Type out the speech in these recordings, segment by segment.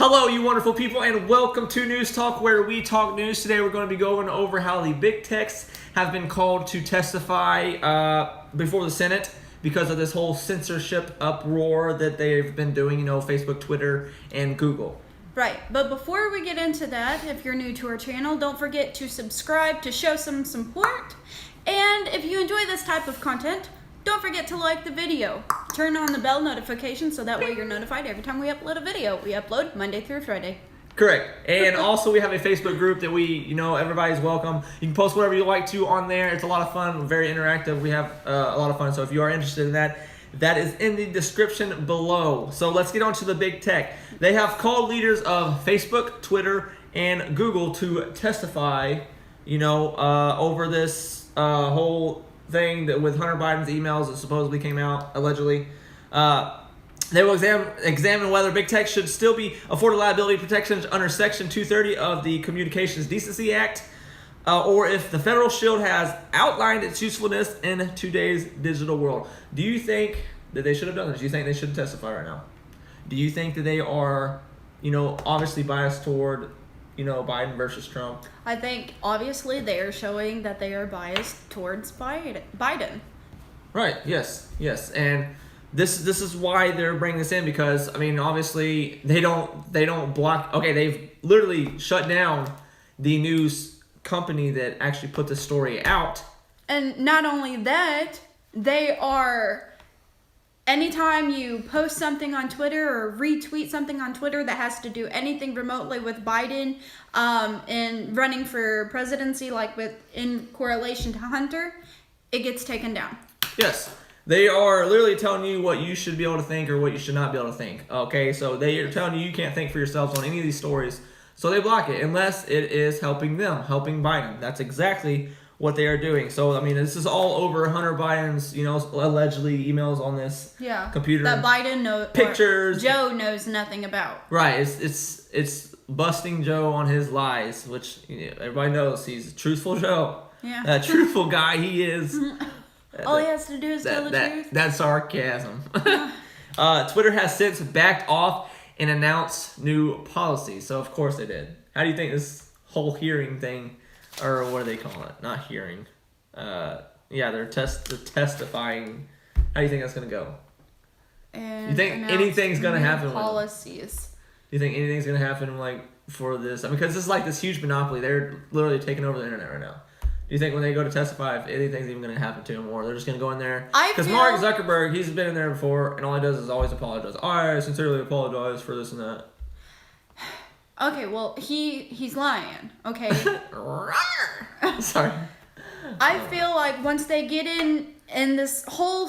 Hello, you wonderful people, and welcome to News Talk, where we talk news. Today we're going to be going over how the big techs have been called to testify before the Senate because of this whole censorship uproar that they've been doing, Facebook, Twitter, and Google. Right, but before we get into that, if you're new to our channel, don't forget to subscribe to show some support. And if you enjoy this type of content, don't forget to like the video. Turn on the bell notification so that way you're notified every time we upload a video. We upload Monday through Friday. Correct. And also we have a Facebook group that everybody's welcome. You can post whatever you like to on there. It's a lot of fun, very interactive. We have a lot of fun. So if you are interested in that, that is in the description below. So let's get on to the big tech. They have called leaders of Facebook, Twitter, and Google to testify, over this whole thing that with Hunter Biden's emails that supposedly came out, allegedly. They will examine whether big tech should still be afforded liability protections under Section 230 of the Communications Decency Act, or if the federal shield has outlined its usefulness in today's digital world. Do you think that they should have done this? Do you think they should testify right now? Do you think that they are, obviously biased toward, Biden versus Trump? I think, obviously, they are showing that they are biased towards Biden. Right, yes. And this is why they're bringing this in, because, obviously, they don't block... Okay, they've literally shut down the news company that actually put the story out. And not only that, they are... Anytime you post something on Twitter or retweet something on Twitter that has to do anything remotely with Biden and running for presidency, in correlation to Hunter, it gets taken down. Yes. They are literally telling you what you should be able to think or what you should not be able to think. Okay, so they are telling you can't think for yourselves on any of these stories. So they block it unless it is helping them, helping Biden. That's exactly what they are doing. So, this is all over Hunter Biden's, allegedly emails on this computer. That Biden knows, pictures. Joe knows nothing about. Right. It's busting Joe on his lies, which everybody knows he's a truthful Joe. Yeah. That truthful guy he is. All he has to do is tell the truth. That's sarcasm. Twitter has since backed off and announced new policies. So, of course they did. How do you think this whole hearing thing, or what do they call it? Not hearing. They're testifying. How do you think that's going to go? And you think anything's going to happen? Policies. Do you think anything's going to happen for this? Because this is this huge monopoly. They're literally taking over the internet right now. Do you think when they go to testify, if anything's even going to happen to them, or they're just going to go in there? Because Mark Zuckerberg, he's been in there before, and all he does is always apologize. I sincerely apologize for this and that. Okay, well, he's lying, okay? Sorry. I feel like once they get in and this whole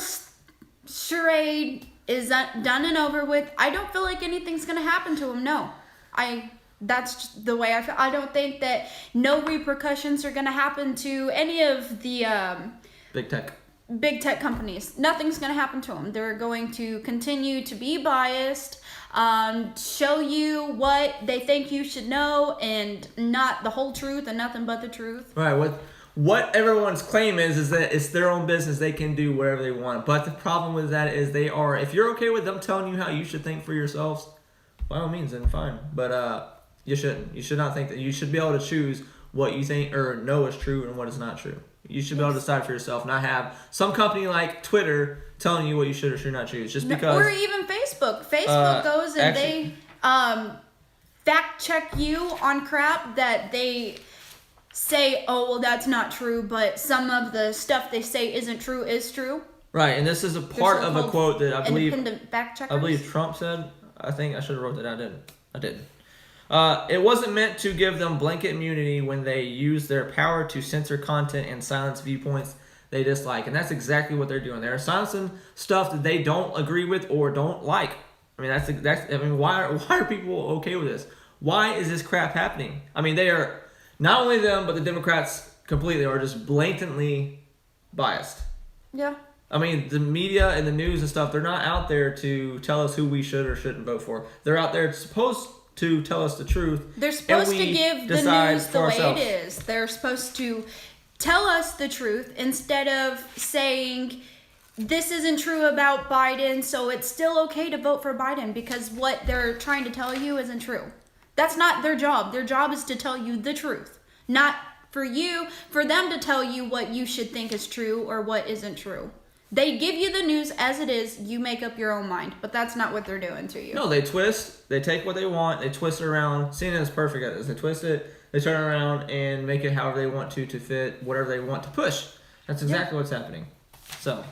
charade is done and over with, I don't feel like anything's going to happen to him, no. That's just the way I feel. I don't think that no repercussions are going to happen to any of the big tech companies. Nothing's going to happen to them. They're going to continue to be biased, show you what they think you should know and not the whole truth and nothing but the truth. Right. What everyone's claim is that it's their own business. They can do whatever they want. But the problem with that is if you're okay with them telling you how you should think for yourselves, by all means, then fine. But you shouldn't. You should not think that. You should be able to choose what you think or know is true and what is not true. You should be able to decide for yourself, not have some company like Twitter telling you what you should or should not choose. Just because. Or even Facebook. Facebook goes and they fact check you on crap that they say, oh, well, that's not true, but some of the stuff they say isn't true is true. Right, and this is a part of a quote that I believe fact checkers. I believe Trump said. I think I should have wrote that down. I didn't. It wasn't meant to give them blanket immunity when they use their power to censor content and silence viewpoints they dislike. And that's exactly what they're doing. They're silencing stuff that they don't agree with or don't like. Why are people okay with this? Why is this crap happening? They are, not only them, but the Democrats completely are just blatantly biased. Yeah. The media and the news and stuff, they're not out there to tell us who we should or shouldn't vote for. They're out there supposed to tell us the truth. They're supposed to give the news the way it is. They're supposed to tell us the truth instead of saying this isn't true about Biden, so it's still okay to vote for Biden because what they're trying to tell you isn't true. That's not their job. Their job is to tell you the truth, not for them to tell you what you should think is true or what isn't true. They give you the news as it is. You make up your own mind, but that's not what they're doing to you. No, they twist. They take what they want. They twist it around. CNN is perfect at this. They twist it. They turn it around and make it however they want to fit whatever they want to push. That's exactly what's happening. So,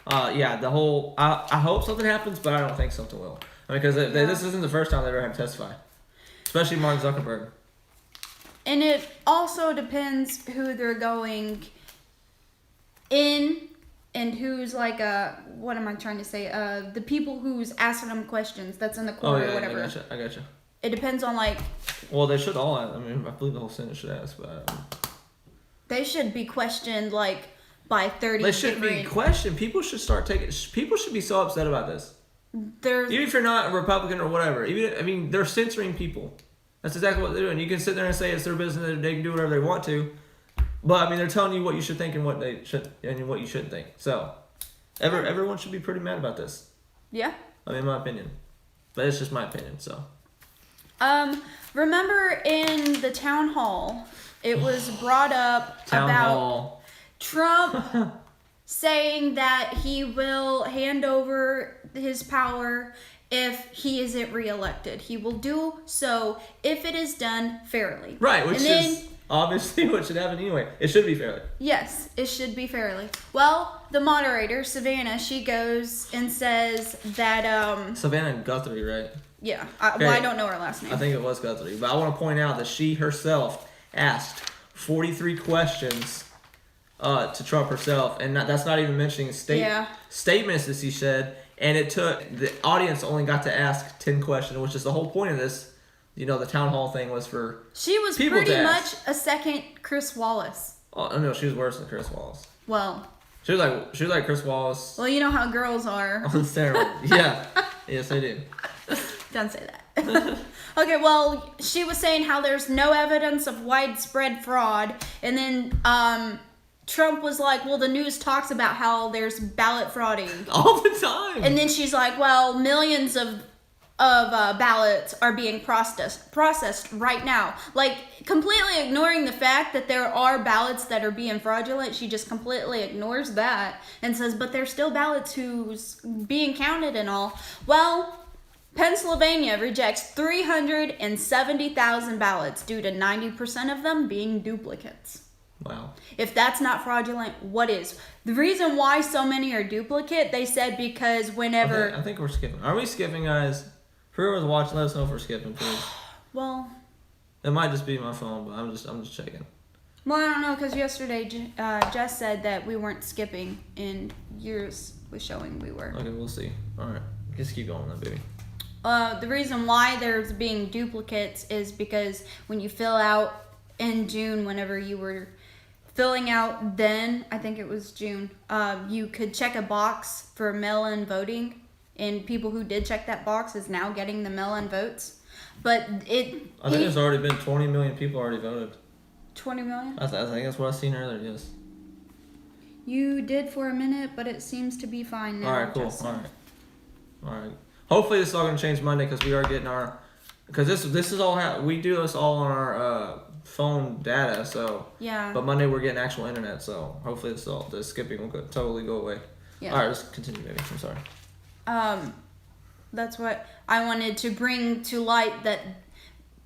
the whole. I hope something happens, but I don't think something will. I mean, because this isn't the first time they've ever had to testify, especially Mark Zuckerberg. And it also depends who they're going in. And who's like what am I trying to say? The people who's asking them questions that's in the court or whatever. I gotcha. It depends on like. Well, they should all. I mean, I believe the whole Senate should ask, but. They should be questioned like by 30. They should be questioned. People should start taking. People should be so upset about this. Even if you're not a Republican or whatever, they're censoring people. That's exactly what they're doing. You can sit there and say it's their business; they can do whatever they want to. But they're telling you what you should think and what they should and what you shouldn't think. So, everyone should be pretty mad about this. Yeah. In my opinion, but it's just my opinion. So. Remember in the town hall, it was brought up about Trump saying that he will hand over his power if he isn't reelected. He will do so if it is done fairly. Right, which is obviously what should happen anyway. It should be fairly. Yes, it should be fairly. Well, the moderator, Savannah, she goes and says that... Savannah Guthrie, right? Yeah. I don't know her last name. I think it was Guthrie. But I want to point out that she herself asked 43 questions to Trump herself. And that's not even mentioning statements that she said. And it took... The audience only got to ask 10 questions, which is the whole point of this. The town hall thing was for she was pretty much a second Chris Wallace. Oh no, she was worse than Chris Wallace. Well, she was like Chris Wallace. Well, you know how girls are. On steroids. Yeah. Yes, I do. Don't say that. Okay, well, she was saying how there's no evidence of widespread fraud, and then Trump was like, well, the news talks about how there's ballot frauding all the time. And then she's like, well, millions of ballots are being processed right now. Like, completely ignoring the fact that there are ballots that are being fraudulent. She just completely ignores that and says, but there's still ballots who's being counted and all. Well, Pennsylvania rejects 370,000 ballots due to 90% of them being duplicates. Wow. If that's not fraudulent, what is? The reason why so many are duplicate, they said because whenever... I think we're skipping. Are we skipping, guys? Whoever's watching, let us know if we're skipping, please. Well... It might just be my phone, but I'm just checking. Well, I don't know, because yesterday Jess said that we weren't skipping, and yours was showing we were. Okay, we'll see. All right. Just keep going then, baby. The reason why there's being duplicates is because when you fill out in June, whenever you were filling out then, I think it was June, you could check a box for mail-in voting, and people who did check that box is now getting the mail-in votes. But I think there's already been 20 million people already voted. 20 million? I think that's what I seen earlier, yes. You did for a minute, but it seems to be fine now. Alright, cool. Alright. Hopefully this is all going to change Monday because we are getting our... Because this is all... we do this all on our phone data, so... Yeah. But Monday we're getting actual internet, so hopefully the skipping will totally go away. Yeah. Alright, let's continue, baby. I'm sorry. That's what I wanted to bring to light, that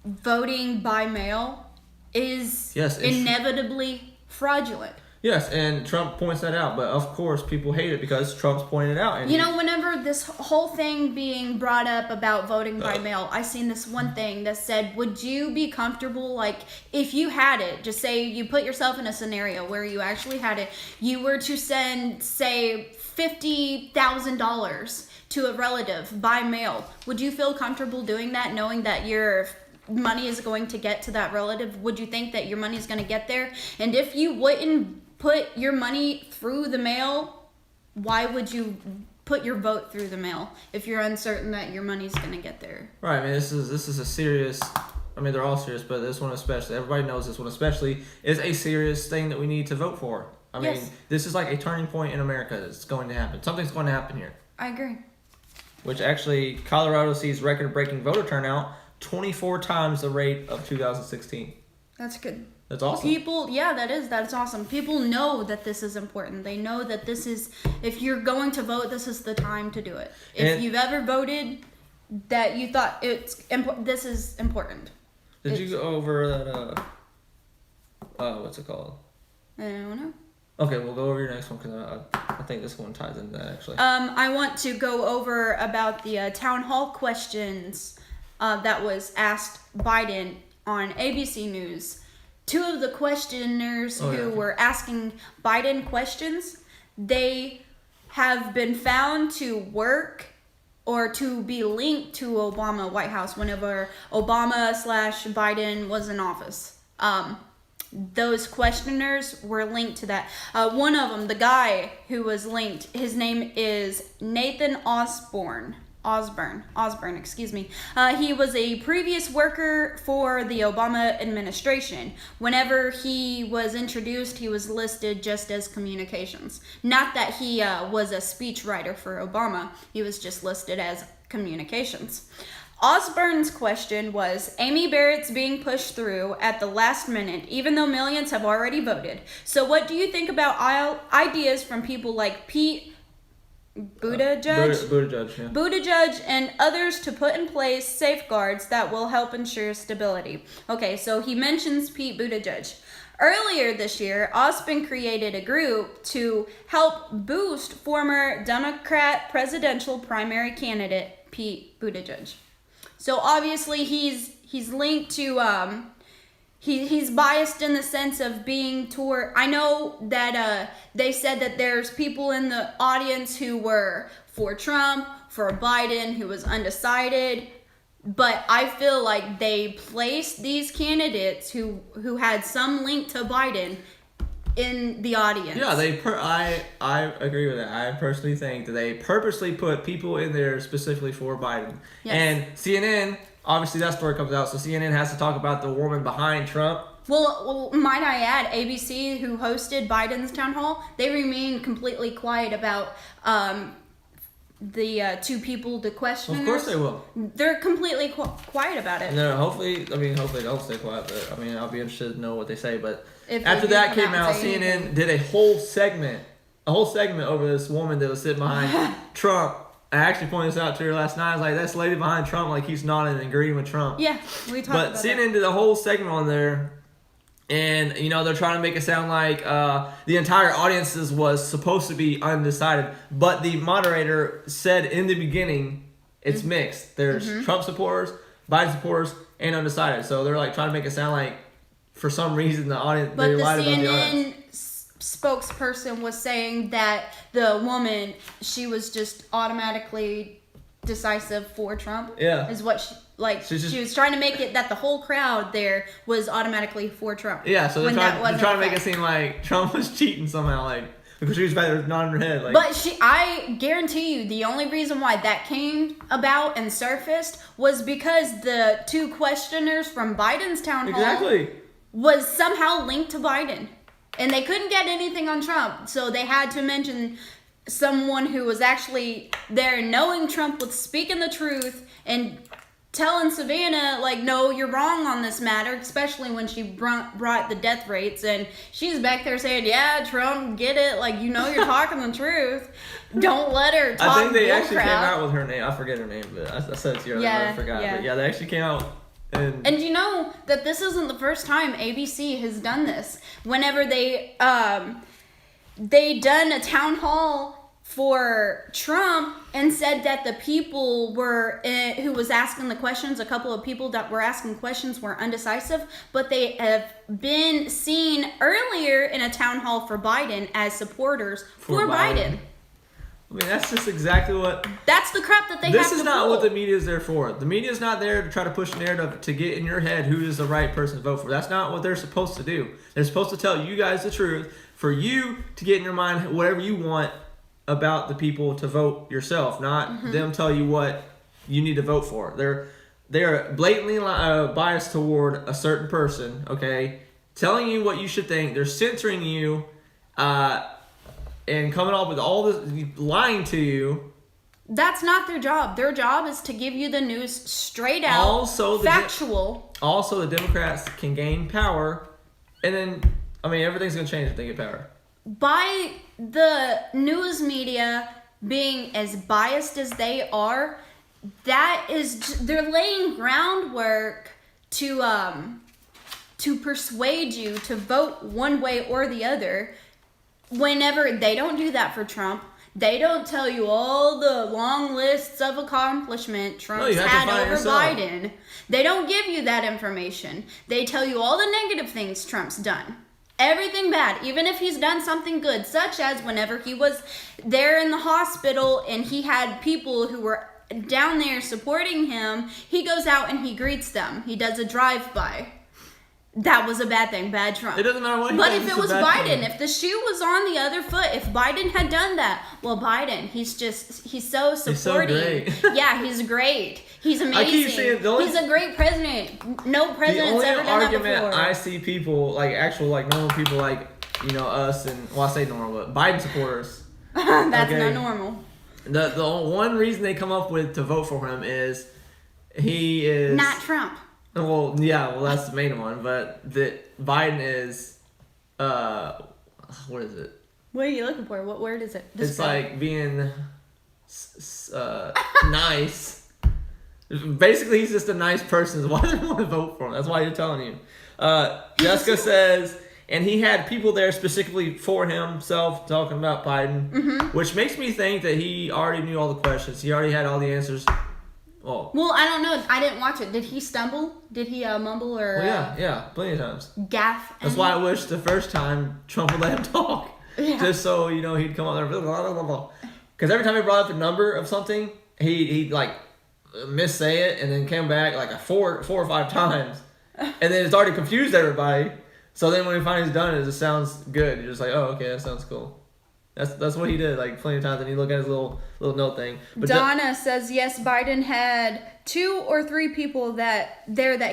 voting by mail is inevitably fraudulent. Yes, and Trump points that out, but of course people hate it because Trump's pointing it out. And whenever this whole thing being brought up about voting by mail, I seen this one thing that said, would you be comfortable, like, if you had it, just say you put yourself in a scenario where you actually had it, you were to send, say, $50,000 to a relative by mail, would you feel comfortable doing that, knowing that your money is going to get to that relative? Would you think that your money is going to get there? And if you wouldn't put your money through the mail, why would you put your vote through the mail if you're uncertain that your money's going to get there? Right. I mean, this is a serious... I mean, they're all serious, but this one especially, everybody knows this one especially, is a serious thing that we need to vote for. I mean, Yes. this is like a turning point in America that's going to happen. Something's going to happen here. I agree. Which actually, Colorado sees record-breaking voter turnout 24 times the rate of 2016. That's good. That's awesome. People, yeah, that's awesome. People know that this is important. They know that this is, if you're going to vote, this is the time to do it. If you've ever voted that you thought this is important. Did you go over that, what's it called? I don't know. Okay, we'll go over your next one because I think this one ties into that actually. I want to go over about the town hall questions that was asked Biden on ABC News. Two of the questioners who were asking Biden questions, they have been found to work or to be linked to Obama White House whenever Obama/Biden was in office. Those questioners were linked to that. One of them, the guy who was linked, his name is Nathan Osborne, excuse me. He was a previous worker for the Obama administration. Whenever he was introduced, he was listed just as communications. Not that he was a speechwriter for Obama. He was just listed as communications. Osborne's question was, Amy Barrett's being pushed through at the last minute, even though millions have already voted. So what do you think about ideas from people like Pete Buttigieg and others to put in place safeguards that will help ensure stability? Okay, so he mentions Pete Buttigieg. Earlier this year, Osborne created a group to help boost former Democrat presidential primary candidate Pete Buttigieg. So obviously he's linked to he's biased in the sense of being toward. I know that they said that there's people in the audience who were for Trump, for Biden, who was undecided, but I feel like they placed these candidates who had some link to Biden in the audience. Yeah, I agree with that. I personally think that they purposely put people in there specifically for Biden. Yes. And CNN, obviously that story comes out, so CNN has to talk about the woman behind Trump. Well, might I add, ABC, who hosted Biden's town hall, they remained completely quiet about the two people, the questioners. Of course they will. They're completely quiet about it. No, hopefully they don't stay quiet, but I'll be interested to know what they say. But after that came out, CNN did a whole segment over this woman that was sitting behind Trump. I actually pointed this out to her last night. I was like, that's lady behind Trump, like he's nodding and agreeing with Trump. Yeah, we talked about that. But CNN did a whole segment on there. And, they're trying to make it sound like the entire audience was supposed to be undecided. But the moderator said in the beginning, it's mixed. There's Trump supporters, Biden supporters, and undecided. So they're like trying to make it sound like for some reason the audience, they lied about the audience. But the CNN spokesperson was saying that the woman, she was just automatically decisive for Trump. Yeah. Is what she was trying to make it that the whole crowd there was automatically for Trump. Yeah, so they're trying to make it seem like Trump was cheating somehow, because she was nodding her head. But I guarantee you, the only reason why that came about and surfaced was because the two questioners from Biden's town hall was somehow linked to Biden. And they couldn't get anything on Trump, so they had to mention someone who was actually there knowing Trump was speaking the truth and telling Savannah, no, you're wrong on this matter, especially when she brought the death rates, and she's back there saying, yeah, Trump, get it, you're talking the truth. Don't let her talk. I think they actually came out with her name. I forget her name, but I said it to you earlier, I forgot. Yeah. But yeah, they actually came out. And you know that this isn't the first time ABC has done this. Whenever they done a town hall for Trump and said that the people who was asking the questions, a couple of people that were asking questions were undecisive, but they have been seen earlier in a town hall for Biden as supporters for Biden. I mean, that's just exactly what... That's the crap that they have to This is not what the media is there for. The media is not there to try to push a narrative to get in your head who is the right person to vote for. That's not what they're supposed to do. They're supposed to tell you guys the truth for you to get in your mind whatever you want about the people to vote yourself, not them tell you what you need to vote for. They're blatantly biased toward a certain person, okay? Telling you what you should think. They're censoring you. and coming up with all this, lying to you. That's not their job. Their job is to give you the news straight out, factual. Also, the Democrats can gain power, and then, I mean, everything's going to change if they get power. By the news media being as biased as they are, they're laying groundwork to persuade you to vote one way or the other. Whenever they don't do that for Trump, they don't tell you all the long lists of accomplishment Trump's had over Biden. They don't give you that information. They tell you all the negative things Trump's done. Everything bad, even if he's done something good, such as whenever he was there in the hospital and he had people who were down there supporting him, he goes out and he greets them. He does a drive-by. That was a bad thing, bad Trump. It doesn't matter what he But does, if it was Biden, if the shoe was on the other foot, if Biden had done that, well, Biden, he's so supporting. He's so great. Yeah, he's great. He's amazing. I keep saying he's a great president. No president's ever done that before. The only argument I see people, like actual, like normal people, like, you know, us, and, well, I say normal, but Biden supporters. That's not normal. The one reason they come up with to vote for him is he is... Not Trump. Well, yeah, well, that's the main one, but that Biden is, what is it? What are you looking for? What word is it? It's like being nice. Basically, he's just a nice person. That's why they want to vote for him. That's why you're telling you. Jessica says, and he had people there specifically for himself talking about Biden, which makes me think that he already knew all the questions. He already had all the answers. Well, I don't know. I didn't watch it. Did he stumble? Did he mumble or? Well, yeah, plenty of times. Gaff. That's why I wish the first time Trump would let him talk, just so you know he'd come up there, because every time he brought up a number of something, he'd like missay it and then came back like four or five times, and then it's already confused everybody. So then when he finally done it just sounds good. You're just like, oh, okay, that sounds cool. That's what he did, like plenty of times, and he looked at his little note thing. But Donna says yes, Biden had 2 or 3 people that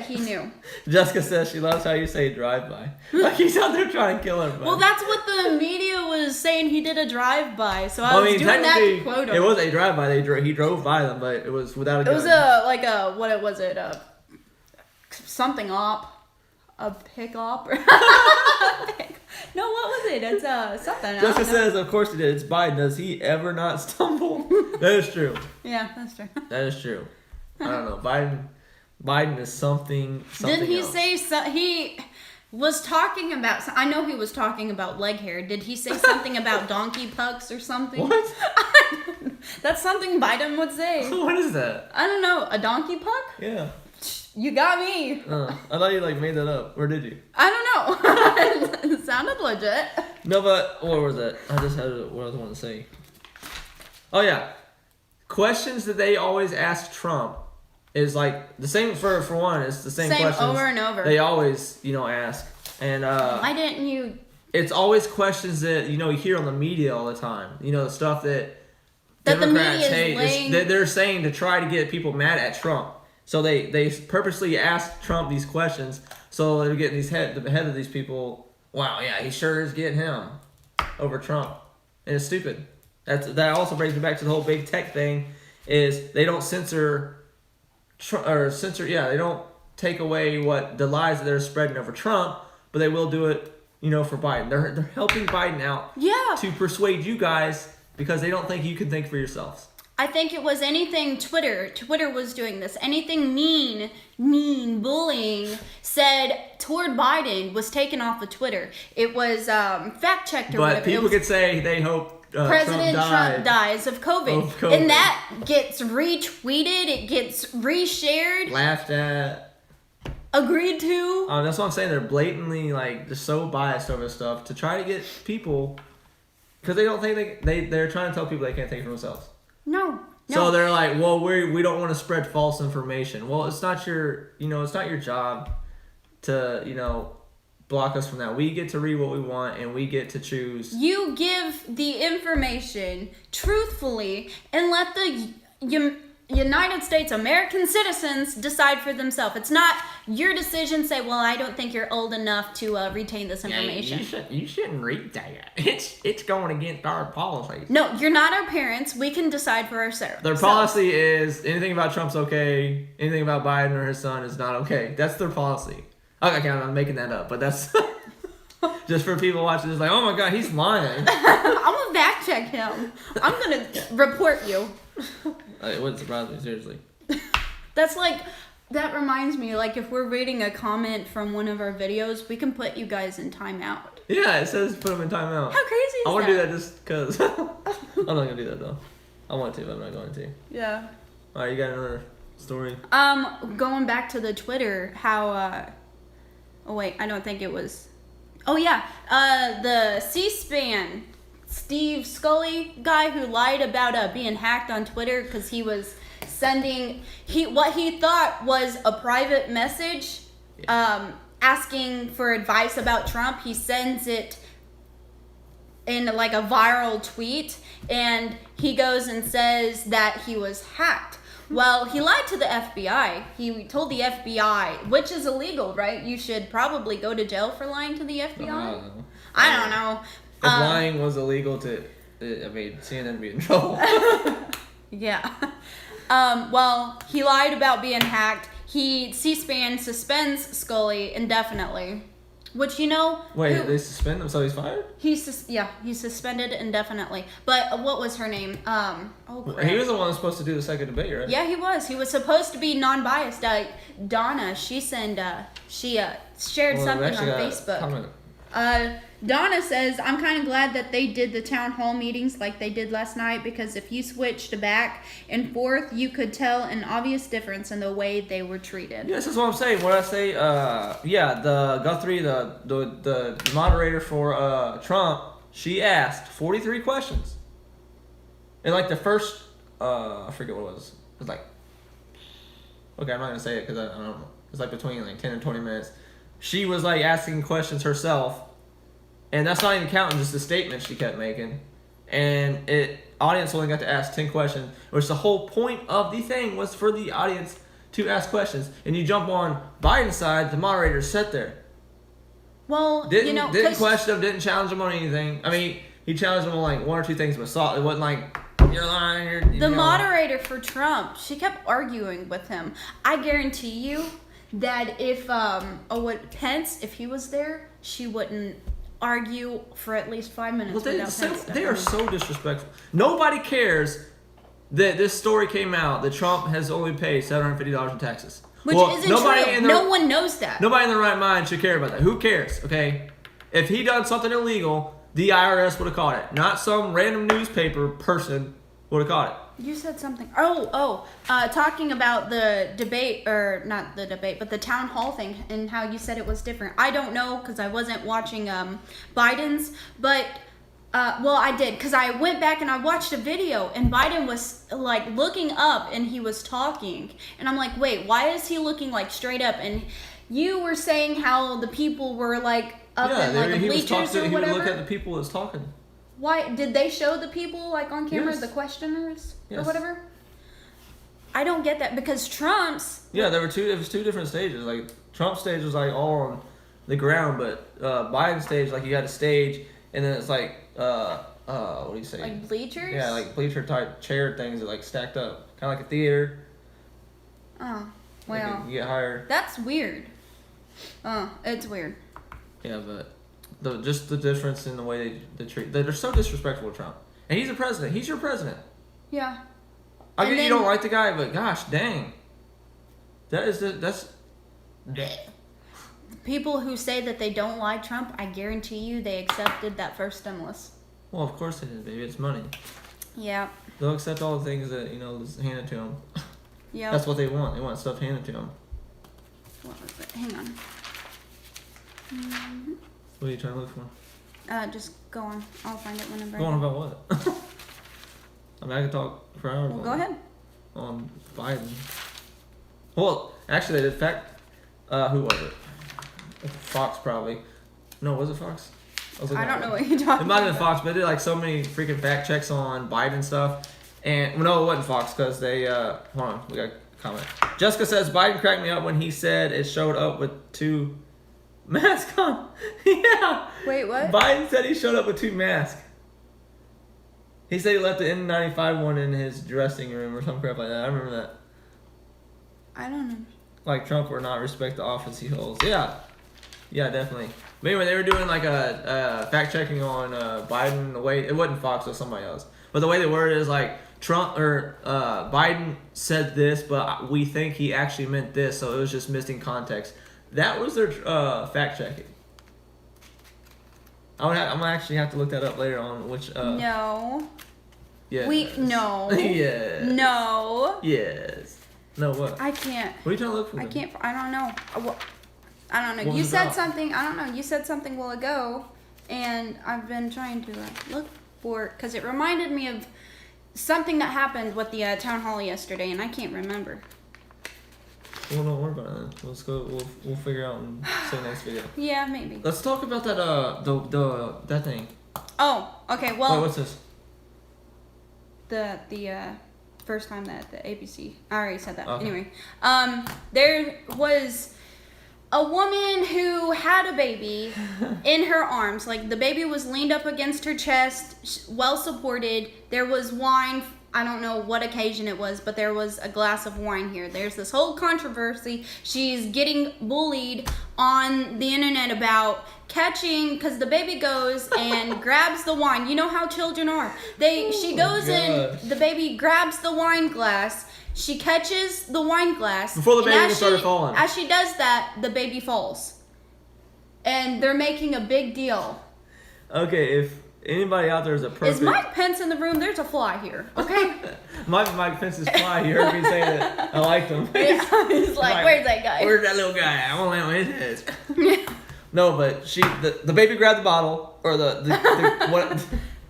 he knew. Jessica says she loves how you say drive-by. Like he's out there trying to kill everybody. Well, that's what the media was saying. He did a drive-by, so I was doing that to quote him. It was a drive-by. He drove by them, but it was without a gun. It was something op. A pick op? No, what was it? It's something. Jessica says, of course he did. It's Biden. Does he ever not stumble? That is true. Yeah, that's true. That is true. I don't know. Biden is something Didn't he else. say he was talking about... I know he was talking about leg hair. Did he say something about donkey pucks or something? What? That's something Biden would say. What is that? I don't know. A donkey puck? Yeah. You got me. I thought you made that up. Or did you? I don't know. It sounded legit. No, but what was it? I just had what I was wanting to say. Oh yeah, questions that they always ask Trump is like the same for one. It's the same questions over and over. They always ask, and why didn't you? It's always questions that you hear on the media all the time. The stuff that That Democrats the media is hate. They're saying to try to get people mad at Trump. So they purposely ask Trump these questions so they're getting the head of these people. Wow, yeah, he sure is getting him over Trump, and it's stupid. That also brings me back to the whole big tech thing. Is they don't they don't take away what the lies that they're spreading over Trump, but they will do it, for Biden. They're helping Biden out, to persuade you guys because they don't think you can think for yourselves. I think it was anything Twitter was doing this. Anything mean, bullying said toward Biden was taken off of Twitter. It was fact-checked or whatever. But people could say they hope President Trump dies of COVID. And that gets retweeted. It gets reshared. Laughed at. Agreed to. That's what I'm saying. They're blatantly, they're so biased over stuff to try to get people... Because they don't think they're trying to tell people they can't think for themselves. No. So they're like, well, we don't want to spread false information. Well, it's not your job to, block us from that. We get to read what we want and we get to choose. You give the information truthfully and let the United States American citizens decide for themselves. It's not your decision. Say, well, I don't think you're old enough to retain this information. You shouldn't read that. It's going against our policies. No, you're not our parents. We can decide for ourselves. Their policy is anything about Trump's okay. Anything about Biden or his son is not okay. That's their policy. Okay, I'm making that up, but that's just for people watching. It's like, oh my god, he's lying. I'm gonna fact check him. I'm gonna report you. It wouldn't surprise me, seriously. That's like, that reminds me, like, if we're reading a comment from one of our videos, we can put you guys in timeout. Yeah, it says put them in timeout. How crazy is that? I want to do that just because. I'm not going to do that, though. I want to, but I'm not going to. Yeah. Alright, you got another story? Going back to the Twitter, how, oh wait, I don't think it was, oh yeah, the C-SPAN Steve Scully guy who lied about being hacked on Twitter because he was sending what he thought was a private message asking for advice about Trump. He sends it in like a viral tweet, and he goes and says that he was hacked. Well, he lied to the FBI. He told the FBI, which is illegal, right? You should probably go to jail for lying to the FBI. I don't know. If lying was illegal CNN would be in trouble. Yeah. Well, he lied about being hacked. C-SPAN suspends Scully indefinitely. Which, you know... Wait, they suspend him so he's fired? He's suspended indefinitely. But what was her name? Crap. He was the one who's supposed to do the second debate, right? Yeah, he was. He was supposed to be non-biased. Donna, she shared something on Facebook. Donna says, I'm kind of glad that they did the town hall meetings like they did last night, because if you switched back and forth, you could tell an obvious difference in the way they were treated. Yes, that's what I'm saying. What I say, the Guthrie, the moderator for Trump, she asked 43 questions. And like the first, I forget what it was. It was like, okay, I'm not going to say it because I don't know. It's like between like 10 and 20 minutes. She was like asking questions herself. And that's not even counting just the statements she kept making. And audience only got to ask 10 questions, which the whole point of the thing was for the audience to ask questions. And you jump on Biden's side, the moderator sat there. Well, didn't question him, didn't challenge him on anything. I mean, he challenged him on like one or two things, but it wasn't like, you're lying. The moderator for Trump, she kept arguing with him. I guarantee you that if Pence, if he was there, she wouldn't argue for at least 5 minutes. Well, they are so disrespectful. Nobody cares that this story came out that Trump has only paid $750 in taxes. Which isn't true. No one knows that. Nobody in their right mind should care about that. Who cares? Okay, if he done something illegal, the IRS would have caught it. Not some random newspaper person would have caught it. You said something. Talking about the debate, or not the debate, but the town hall thing, and how you said it was different. I don't know, because I wasn't watching Biden's, but I did, because I went back and I watched a video, and Biden was like looking up and he was talking, and I'm like, wait, why is he looking like straight up? And you were saying how the people were like up in like the bleachers or whatever. He would look at the people that's talking. Why did they show the people like on camera, yes. the questioners yes. or whatever? I don't get that, because Trump's. Yeah, there was two different stages. Like Trump's stage was like all on the ground, but Biden's stage, like you got a stage, and then it's like what do you say? Like bleachers. Yeah, like bleacher type chair things that like stacked up, kind of like a theater. Oh well. Like you get higher. That's weird. Oh, it's weird. Yeah, but. Just the difference in the way they treat. They're so disrespectful to Trump. And he's the president. He's your president. Yeah. I get you don't like the guy, but gosh dang. That's. People who say that they don't like Trump, I guarantee you they accepted that first stimulus. Well, of course they did, baby. It's money. Yeah. They'll accept all the things that, is handed to them. Yeah. That's what they want. They want stuff handed to them. What was it? Hang on. Mm-hmm. What are you trying to look for? Just go on. I'll find it whenever. Go on about what? I mean, I can talk for hours. Well, go ahead. On Biden. Well, actually, in fact, who was it? Fox, probably. No, was it Fox? I don't know what you're talking about. It might have been Fox, but they did like so many freaking fact checks on Biden stuff. And no, it wasn't Fox because they. Hold on, we got a comment. Jessica says Biden cracked me up when he said it showed up with 2 masks on. Yeah. Wait, what? Biden said he showed up with 2 masks. He said he left the N95 one in his dressing room or some crap like that. I remember that. I don't know. Like Trump or not respect the office he holds. Yeah. Yeah, definitely. But anyway, they were doing like a fact checking on Biden. The way it wasn't Fox, it was somebody else. But the way they worded it is like Trump or Biden said this, but we think he actually meant this, so it was just missing context. That was their fact checking. I'm gonna actually have to look that up later on. Which no. Yeah. No. Yes. No. Yes. No what? I can't. What are you trying to look for? I can't. I don't know. I don't know. What You was it said about? something. I don't know. You said something a while ago, and I've been trying to look for it because it reminded me of something that happened with the town hall yesterday, and I can't remember. Well, don't worry about it. Let's go. We'll figure out and say next video. Yeah, maybe. Let's talk about that. That thing. Oh, okay. Well, Wait, what's this? the first time that the ABC. I already said that. Okay. Anyway, there was a woman who had a baby in her arms. Like the baby was leaned up against her chest, well supported. There was wine. I don't know what occasion it was, but there was a glass of wine here. There's this whole controversy. She's getting bullied on the internet about catching, because the baby goes and grabs the wine. You know how children are. She goes in, the baby grabs the wine glass. She catches the wine glass. Before the and baby even started falling. As she does that, the baby falls. And they're making a big deal. Okay, if anybody out there is a perfect... Is Mike Pence in the room? There's a fly here, okay? Mike Pence's fly. You heard me say that. I liked him. Yeah, he's like, where's that guy? Where's that little guy? I want to land on his head. No, but the baby grabbed the bottle, or what?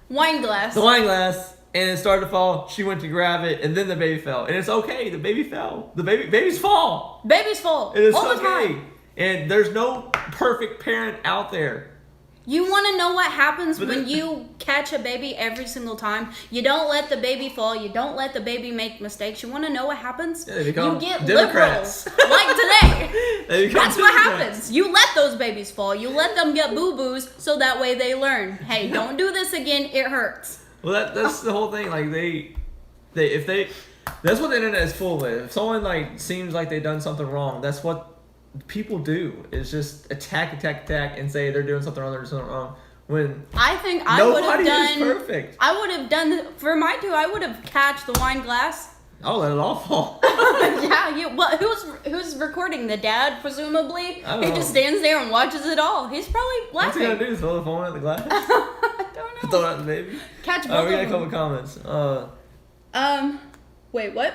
Wine glass. The wine glass, and it started to fall. She went to grab it, and then the baby fell. And it's okay. The baby fell. Babies fall. Babies fall. It is all the okay. time. And there's no perfect parent out there. You want to know what happens But when you catch a baby every single time? You don't let the baby fall. You don't let the baby make mistakes. You want to know what happens? Yeah, they become you get Democrats. liberals like today. They become That's what Democrats. happens. You let those babies fall. You let them get boo-boos so that way they learn. Hey, don't do this again. It hurts. Well, that's the whole thing. Like that's what the internet is full of. If someone seems like they've done something wrong, that's what people do. Is just attack, and say they're doing something wrong, they're doing something wrong. When I think I would have nobody done. is perfect. I would have done for my 2. I would have catched the wine glass. I'll let it all fall. Yeah, well, who's recording? The dad, presumably. I don't He know. just stands there and watches it all. He's probably What's he laughing. gonna do? Throw the phone at the glass? I don't know. Throw it at the baby? Catch We both got a of couple them. comments. Wait, what?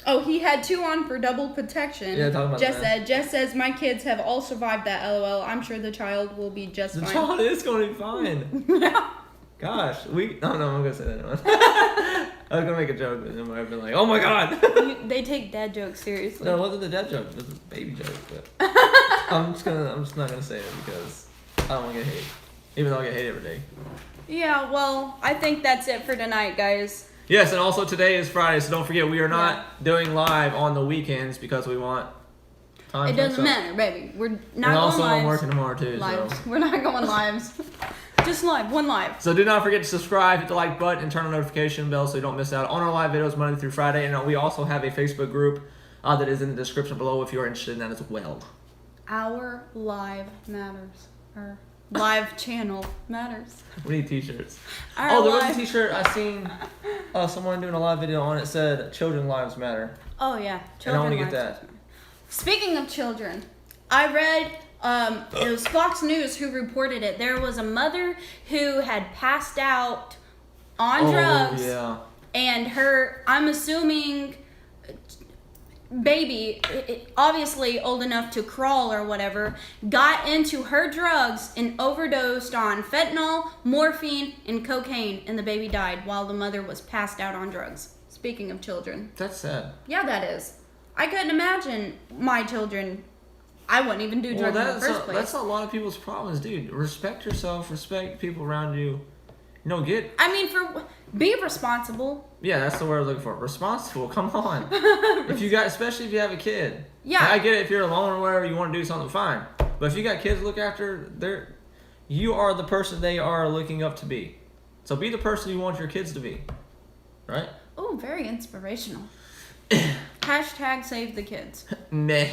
Oh, he had 2 on for double protection. Yeah, talk about that. Jess says, my kids have all survived that, LOL. I'm sure the child will be just The fine. child is going to be fine. Gosh, oh no, I'm gonna say that one. I was gonna make a joke, but then I've been like, oh my god. They take dad jokes seriously. No, it wasn't the dad joke. It was a baby joke. But I'm just not gonna say it because I don't want to get hate, even though I get hate every day. Yeah, well, I think that's it for tonight, guys. Yes, and also today is Friday, so don't forget we are not doing live on the weekends because we want time. It doesn't matter, baby. We're not And going also lives. I'm working tomorrow too. Lives. So. We're not going lives. Just live. One live. So do not forget to subscribe, hit the like button, and turn on the notification bell so you don't miss out on our live videos Monday through Friday. And we also have a Facebook group that is in the description below if you are interested in that as well. Our live matters. Our live channel matters. We need t-shirts. Our There was a live- t-shirt I seen someone doing a live video on it said "Children Lives Matter." Oh yeah, And I want to lives get that. matter. Speaking of children, I read it was Fox News who reported it. There was a mother who had passed out on drugs, Yeah. and I'm assuming, baby, obviously old enough to crawl or whatever, got into her drugs and overdosed on fentanyl, morphine, and cocaine, and the baby died while the mother was passed out on drugs. Speaking of children. That's sad. Yeah, that is. I couldn't imagine my children. I wouldn't even do drugs in the first place. That's a lot of people's problems, dude. Respect yourself, respect people around you, I mean, be responsible. Yeah, that's the word I'm looking for. Responsible. Come on. Especially if you have a kid. Yeah. I get it. If you're alone or whatever, you want to do something, fine. But if you got kids to look after, you are the person they are looking up to be. So be the person you want your kids to be. Right? Oh, very inspirational. Hashtag save the kids. Meh.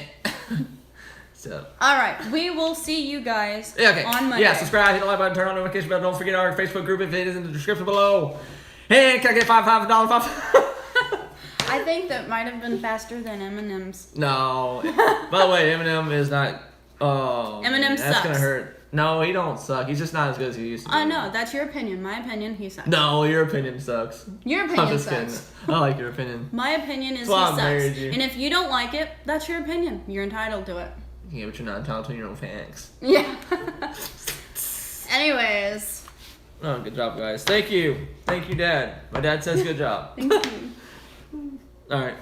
So. All right, we will see you guys on Monday. Yeah, subscribe, hit the like button, turn on notification bell. Don't forget our Facebook group if it is in the description below. Hey, can I get $5? I think that might have been faster than M&M's. No. By the way, Eminem is not. Oh, Eminem sucks. That's gonna hurt. No, he don't suck. He's just not as good as he used to be. I know, that's your opinion. My opinion, he sucks. No, your opinion sucks. Your opinion sucks. Kidding. I like your opinion. My opinion is he I sucks. married you. And if you don't like it, that's your opinion. You're entitled to it. Yeah, but you're not entitled to your own facts. Yeah. Anyways. Oh, good job, guys. Thank you. Thank you, Dad. My dad says good job. Thank you. All right.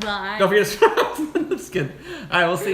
Bye. Don't forget to subscribe. Just kidding. All right, we'll see you.